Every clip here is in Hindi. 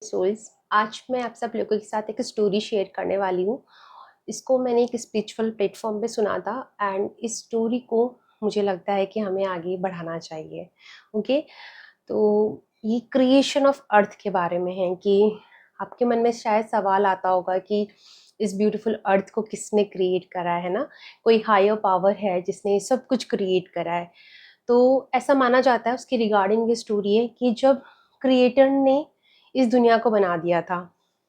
सोल्स। आज मैं आप सब लोगों के साथ एक स्टोरी शेयर करने वाली हूँ। इसको मैंने एक स्पिरिचुअल प्लेटफॉर्म पे सुना था एंड इस स्टोरी को मुझे लगता है कि हमें आगे बढ़ाना चाहिए। ओके, तो ये क्रिएशन ऑफ अर्थ के बारे में है कि आपके मन में शायद सवाल आता होगा कि इस ब्यूटीफुल अर्थ को किसने क्रिएट करा है ना। कोई हायर पावर है जिसने ये सब कुछ क्रिएट करा है। तो ऐसा माना जाता है, उसकी रिगार्डिंग ये स्टोरी है कि जब क्रिएटर ने इस दुनिया को बना दिया था,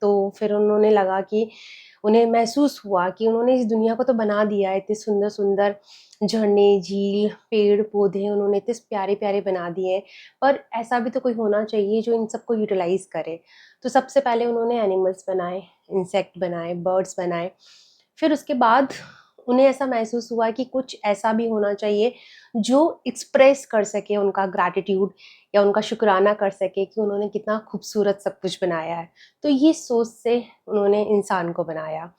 तो फिर उन्होंने लगा कि उन्हें महसूस हुआ कि उन्होंने इस दुनिया को तो बना दिया है, इतने सुंदर सुंदर झरने, झील, पेड़ पौधे उन्होंने इतने प्यारे प्यारे बना दिए हैं, पर ऐसा भी तो कोई होना चाहिए जो इन सबको यूटिलाइज करे। तो सबसे पहले उन्होंने एनिमल्स बनाए, इंसेक्ट बनाए, बर्ड्स बनाए। फिर उसके बाद उन्हें ऐसा महसूस हुआ कि कुछ ऐसा भी होना चाहिए जो एक्सप्रेस कर सके उनका ग्रैटिट्यूड या उनका शुक्राना कर सके कि उन्होंने कितना खूबसूरत सब कुछ बनाया है। तो ये सोच से उन्होंने इंसान को बनाया।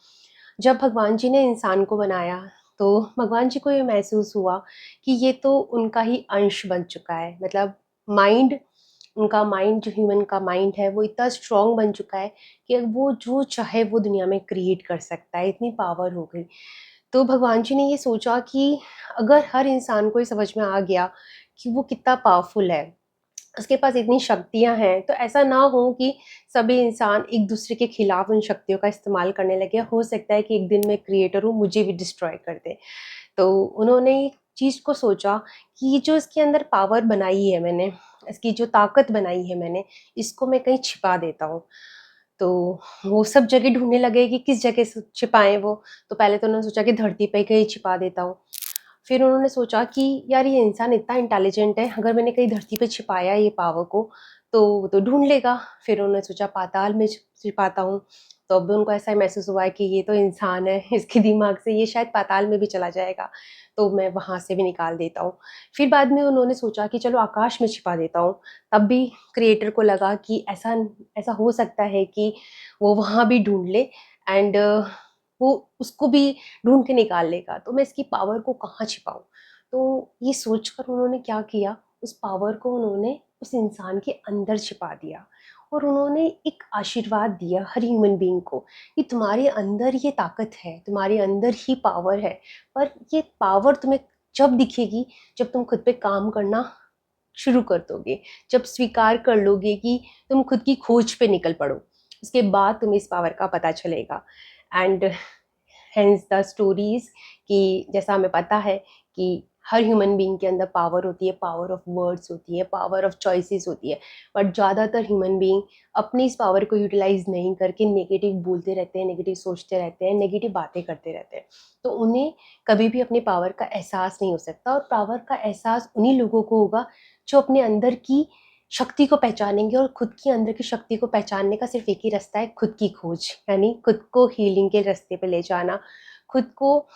जब भगवान जी ने इंसान को बनाया तो भगवान जी को ये महसूस हुआ कि ये तो उनका ही अंश बन चुका है। मतलब माइंड, उनका माइंड, जो ह्यूमन का माइंड है वो इतना स्ट्रांग बन चुका है कि अब वो जो चाहे वो दुनिया में क्रिएट कर सकता है, इतनी पावर हो गई। तो भगवान जी ने ये सोचा कि अगर हर इंसान को ये समझ में आ गया कि वो कितना पावरफुल है, उसके पास इतनी शक्तियाँ हैं, तो ऐसा ना हो कि सभी इंसान एक दूसरे के खिलाफ उन शक्तियों का इस्तेमाल करने लगे। हो सकता है कि एक दिन मैं क्रिएटर हूँ, मुझे भी डिस्ट्रॉय कर दे। तो उन्होंने एक चीज़ को सोचा कि ये जो इसके अंदर पावर बनाई है मैंने, इसकी जो ताकत बनाई है मैंने, इसको मैं कहीं छिपा देता हूँ। तो वो सब जगह ढूँढने लगे कि किस जगह से छिपाएँ वो। तो पहले तो उन्होंने सोचा कि धरती पे कहीं छिपा देता हूँ। फिर उन्होंने सोचा कि यार ये इंसान इतना इंटेलिजेंट है, अगर मैंने कहीं धरती पे छिपाया ये पावर को, तो वो तो ढूँढ लेगा। फिर उन्होंने सोचा पाताल में छिपाता हूँ। तो अब उनको ऐसा महसूस हुआ है कि ये तो इंसान है, इसके दिमाग से ये शायद पाताल में भी चला जाएगा, तो मैं वहाँ से भी निकाल देता हूँ। फिर बाद में उन्होंने सोचा कि चलो आकाश में छिपा देता हूँ। तब भी क्रिएटर को लगा कि ऐसा ऐसा हो सकता है कि वो वहाँ भी ढूँढ ले एंड वो उसको भी ढूँढ के निकाल लेगा, तो मैं इसकी पावर को कहाँ छिपाऊँ? तो ये सोचकर उन्होंने क्या किया, उस पावर को उन्होंने उस इंसान के अंदर छिपा दिया और उन्होंने एक आशीर्वाद दिया हर ह्यूमन बीइंग को कि तुम्हारे अंदर ये ताकत है, तुम्हारे अंदर ही पावर है, पर ये पावर तुम्हें जब दिखेगी जब तुम खुद पे काम करना शुरू कर दोगे, जब स्वीकार कर लोगे कि तुम खुद की खोज पे निकल पड़ो, उसके बाद तुम्हें इस पावर का पता चलेगा। एंड हेंस द स्टोरीज कि जैसा हमें पता है कि हर ह्यूमन बीइंग के अंदर पावर होती है, पावर ऑफ वर्ड्स होती है, पावर ऑफ चॉइसेस होती है, बट ज़्यादातर ह्यूमन बीइंग अपनी इस पावर को यूटिलाइज नहीं करके नेगेटिव बोलते रहते हैं, नेगेटिव सोचते रहते हैं, नेगेटिव बातें करते रहते हैं। तो उन्हें कभी भी अपनी पावर का एहसास नहीं हो सकता और पावर का एहसास उन्हीं लोगों को होगा जो अपने अंदर की शक्ति को पहचानेंगे। और खुद की अंदर की शक्ति को पहचानने का सिर्फ एक ही रास्ता है, खुद की खोज, यानी खुद को हीलिंग के रास्ते पे ले जाना, खुद को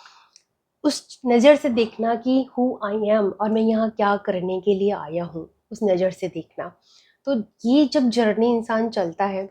उस नज़र से देखना कि हु आई एम और मैं यहाँ क्या करने के लिए आया हूँ, उस नज़र से देखना। तो ये जब जर्नी इंसान चलता है,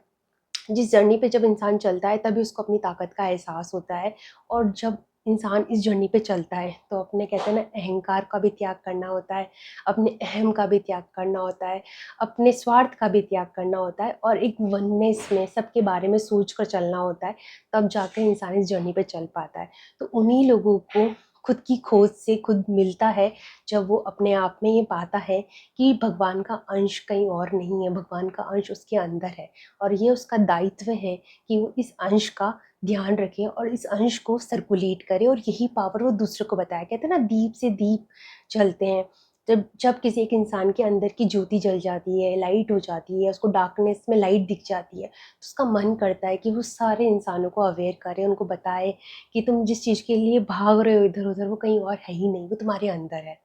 जिस जर्नी पे जब इंसान चलता है तभी उसको अपनी ताकत का एहसास होता है। और जब इंसान इस जर्नी पे चलता है तो अपने कहते हैं ना, अहंकार का भी त्याग करना होता है, अपने अहम का भी त्याग करना होता है, अपने स्वार्थ का भी त्याग करना होता है और एक वननेस में सबके बारे में सोच कर चलना होता है। तब जाकर इंसान इस जर्नी पे चल पाता है। तो उन्हीं लोगों को खुद की खोज से खुद मिलता है जब वो अपने आप में ये पाता है कि भगवान का अंश कहीं और नहीं है, भगवान का अंश उसके अंदर है और ये उसका दायित्व है कि वो इस अंश का ध्यान रखे और इस अंश को सर्कुलेट करे और यही पावर वो दूसरे को बताया। कहते हैं ना, दीप से दीप जलते हैं। जब जब किसी एक इंसान के अंदर की ज्योति जल जाती है, लाइट हो जाती है, उसको डार्कनेस में लाइट दिख जाती है, तो उसका मन करता है कि वो सारे इंसानों को अवेयर करे, उनको बताए कि तुम जिस चीज़ के लिए भाग रहे हो इधर उधर, वो कहीं और है ही नहीं, वो तुम्हारे अंदर है।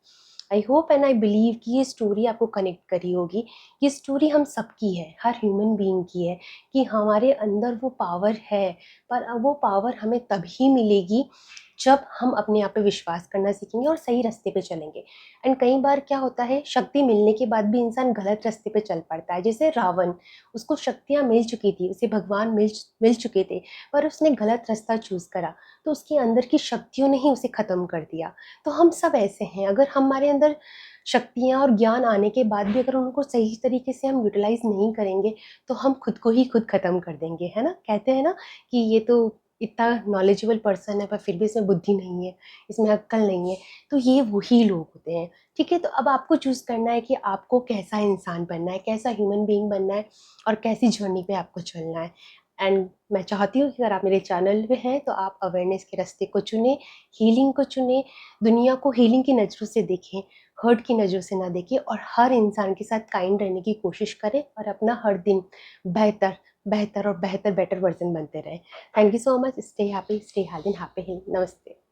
I hope and I believe कि ये स्टोरी आपको कनेक्ट करी होगी। ये स्टोरी हम सबकी है, हर ह्यूमन बीइंग की है कि हमारे अंदर वो पावर है, पर अब वो पावर हमें तभी मिलेगी जब हम अपने आप पे विश्वास करना सीखेंगे और सही रास्ते पे चलेंगे। एंड कई बार क्या होता है, शक्ति मिलने के बाद भी इंसान गलत रास्ते पे चल पड़ता है। जैसे रावण, उसको शक्तियाँ मिल चुकी थी, उसे भगवान मिल चुके थे, पर उसने गलत रास्ता चूज़ करा, तो उसके अंदर की शक्तियों ने ही उसे ख़त्म कर दिया। तो हम सब ऐसे हैं, अगर हमारे अंदर शक्तियाँ और ज्ञान आने के बाद भी अगर उनको सही तरीके से हम यूटिलाइज़ नहीं करेंगे, तो हम खुद को ही खुद ख़त्म कर देंगे, है ना? कहते हैं ना कि ये तो इतना नॉलेजेबल पर्सन है पर फिर भी इसमें बुद्धि नहीं है, इसमें अक्ल नहीं है, तो ये वही लोग होते हैं, ठीक है? तो अब आपको चूज़ करना है कि आपको कैसा इंसान बनना है, कैसा ह्यूमन बीइंग बनना है और कैसी जर्नी पे आपको चलना है। एंड मैं चाहती हूँ कि अगर आप मेरे चैनल पे हैं तो आप अवेयरनेस के रास्ते को चुनें, हीलिंग को चुनें, दुनिया को हीलिंग की नज़रों से देखें, हर्ट की नज़रों से ना देखें और हर इंसान के साथ काइंड रहने की कोशिश करें और अपना हर दिन बेहतर, बेहतर और बेहतर बेटर वर्ज़न बनते रहें। Thank you so much. Stay happy, stay healthy, and happy healing. Namaste.